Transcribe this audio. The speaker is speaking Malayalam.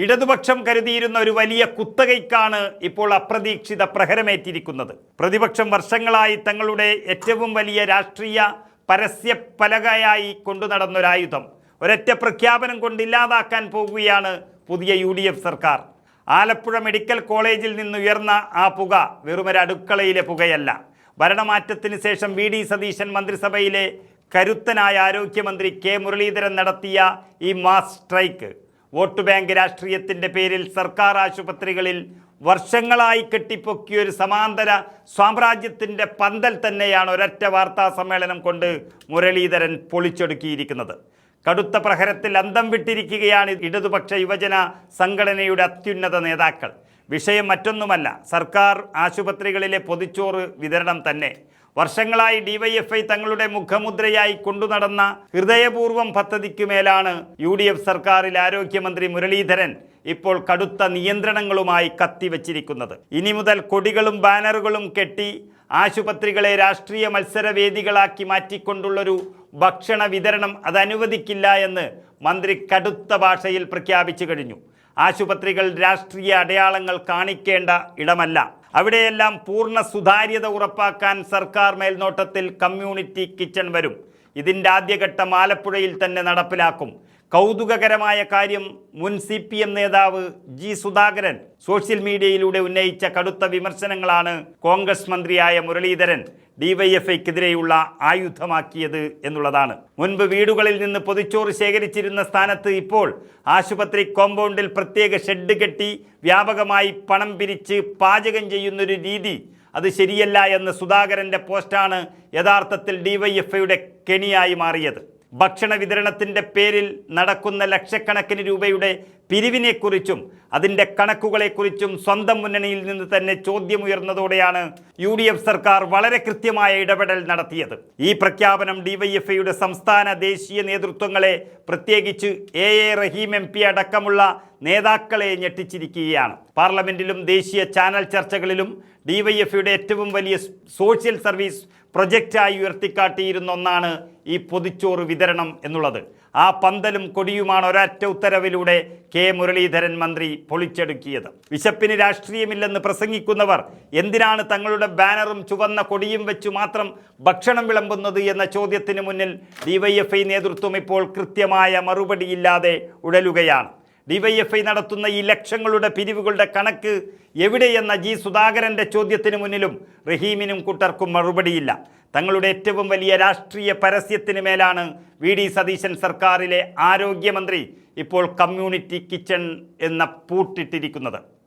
ഇടതുപക്ഷം കരുതിയിരുന്ന ഒരു വലിയ കുത്തകയ്ക്കാണ് ഇപ്പോൾ അപ്രതീക്ഷിത പ്രഹരമേറ്റിരിക്കുന്നത്. പ്രതിപക്ഷം വർഷങ്ങളായി തങ്ങളുടെ ഏറ്റവും വലിയ രാഷ്ട്രീയ പരസ്യ പലകയായി കൊണ്ടുനടന്നൊരായുധം ഒരൊറ്റ പ്രഖ്യാപനം കൊണ്ട് ഇല്ലാതാക്കാൻ പോകുകയാണ് പുതിയ UDF സർക്കാർ. ആലപ്പുഴ മെഡിക്കൽ കോളേജിൽ നിന്നുയർന്ന ആ പുക വെറുമൊരു അടുക്കളയിലെ പുകയല്ല. ഭരണമാറ്റത്തിന് ശേഷം VD സതീശൻ മന്ത്രിസഭയിലെ കരുത്തനായ ആരോഗ്യമന്ത്രി K മുരളീധരൻ നടത്തിയ ഈ മാസ് സ്ട്രൈക്ക് വോട്ട് ബാങ്ക് രാഷ്ട്രീയത്തിൻ്റെ പേരിൽ സർക്കാർ ആശുപത്രികളിൽ വർഷങ്ങളായി കെട്ടിപ്പൊക്കിയൊരു സമാന്തര സാമ്രാജ്യത്തിൻ്റെ പന്തൽ തന്നെയാണ് ഒരൊറ്റ വാർത്താ സമ്മേളനം കൊണ്ട് മുരളീധരൻ പൊളിച്ചൊടുക്കിയിരിക്കുന്നത്. കടുത്ത പ്രഹരത്തിൽ അന്തം വിട്ടിരിക്കുകയാണ് ഇടതുപക്ഷ യുവജന സംഘടനയുടെ അത്യുന്നത നേതാക്കൾ. വിഷയം മറ്റൊന്നുമല്ല, സർക്കാർ ആശുപത്രികളിലെ പൊതിച്ചോറ് വിതരണം തന്നെ. വർഷങ്ങളായി DYFI തങ്ങളുടെ മുഖമുദ്രയായി കൊണ്ടുനടന്ന ഹൃദയപൂർവ്വം പദ്ധതിക്ക് മേലാണ് UDF സർക്കാരിൽ ആരോഗ്യമന്ത്രി മുരളീധരൻ ഇപ്പോൾ കടുത്ത നിയന്ത്രണങ്ങളുമായി കത്തിവച്ചിരിക്കുന്നത്. ഇനി മുതൽ കൊടികളും ബാനറുകളും കെട്ടി ആശുപത്രികളെ രാഷ്ട്രീയ മത്സരവേദികളാക്കി മാറ്റിക്കൊണ്ടുള്ളൊരു ഭക്ഷണ വിതരണം അതനുവദിക്കില്ല എന്ന് മന്ത്രി കടുത്ത ഭാഷയിൽ പ്രഖ്യാപിച്ചു കഴിഞ്ഞു. ആശുപത്രികൾ രാഷ്ട്രീയ അടയാളങ്ങൾ കാണിക്കേണ്ട ഇടമല്ല. അവിടെയെല്ലാം പൂർണ്ണ സുതാര്യത ഉറപ്പാക്കാൻ സർക്കാർ മേൽനോട്ടത്തിൽ കമ്മ്യൂണിറ്റി കിച്ചൺ വരും. ഇതിൻ്റെ ആദ്യഘട്ടം ആലപ്പുഴയിൽ തന്നെ നടപ്പിലാക്കും. കൗതുകകരമായ കാര്യം, മുൻ CPM നേതാവ് G സുധാകരൻ സോഷ്യൽ മീഡിയയിലൂടെ ഉന്നയിച്ച കടുത്ത വിമർശനങ്ങളാണ് കോൺഗ്രസ് മന്ത്രിയായ മുരളീധരൻ DYFIക്കെതിരെയുള്ള ആയുധമാക്കിയത് എന്നുള്ളതാണ്. മുൻപ് വീടുകളിൽ നിന്ന് പൊതിച്ചോറ് ശേഖരിച്ചിരുന്ന സ്ഥാനത്ത് ഇപ്പോൾ ആശുപത്രി കോമ്പൗണ്ടിൽ പ്രത്യേക ഷെഡ് കെട്ടി വ്യാപകമായി പണം പിരിച്ച് പാചകം ചെയ്യുന്നൊരു രീതി അത് ശരിയല്ല എന്ന സുധാകരൻ്റെ പോസ്റ്റാണ് യഥാർത്ഥത്തിൽ DYFIയുടെ കെണിയായി മാറിയത്. ഭക്ഷണ വിതരണത്തിൻ്റെ പേരിൽ നടക്കുന്ന ലക്ഷക്കണക്കിന് രൂപയുടെ പിരിവിനെക്കുറിച്ചും അതിൻ്റെ കണക്കുകളെക്കുറിച്ചും സ്വന്തം മുന്നണിയിൽ നിന്ന് തന്നെ ചോദ്യമുയർന്നതോടെയാണ് UDF സർക്കാർ വളരെ കൃത്യമായ ഇടപെടൽ നടത്തിയത്. ഈ പ്രഖ്യാപനം DYFIയുടെ സംസ്ഥാന ദേശീയ നേതൃത്വങ്ങളെ, പ്രത്യേകിച്ച് AA റഹീം MP അടക്കമുള്ള നേതാക്കളെ ഞെട്ടിച്ചിരിക്കുകയാണ്. പാർലമെന്റിലും ദേശീയ ചാനൽ ചർച്ചകളിലും DYFIയുടെ ഏറ്റവും വലിയ സോഷ്യൽ സർവീസ് പ്രൊജക്റ്റായി ഉയർത്തിക്കാട്ടിയിരുന്ന ഒന്നാണ് ഈ പൊതിച്ചോറ് വിതരണം എന്നുള്ളത്. ആ പന്തലും കൊടിയുമാണ് ഒരൊറ്റ ഉത്തരവിലൂടെ K മുരളീധരൻ മന്ത്രി പൊളിച്ചെടുക്കിയത്. വിശപ്പിന് രാഷ്ട്രീയമില്ലെന്ന് പ്രസംഗിക്കുന്നവർ എന്തിനാണ് തങ്ങളുടെ ബാനറും ചുവന്ന കൊടിയും വെച്ച് മാത്രം ഭക്ഷണം വിളമ്പുന്നത് എന്ന ചോദ്യത്തിന് മുന്നിൽ DYFI നേതൃത്വം ഇപ്പോൾ കൃത്യമായ മറുപടിയില്ലാതെ ഉഴലുകയാണ്. DYFI നടത്തുന്ന ഈ ലക്ഷങ്ങളുടെ പിരിവുകളുടെ കണക്ക് എവിടെയെന്ന G സുധാകരൻ്റെ ചോദ്യത്തിന് മുന്നിലും റഹീമിനും കൂട്ടർക്കും മറുപടിയില്ല. തങ്ങളുടെ ഏറ്റവും വലിയ രാഷ്ട്രീയ പരസ്യത്തിന് മേലാണ് VD സതീശൻ സർക്കാരിലെ ആരോഗ്യമന്ത്രി ഇപ്പോൾ കമ്മ്യൂണിറ്റി കിച്ചൺ എന്ന പൂട്ടിട്ടിരിക്കുന്നത്.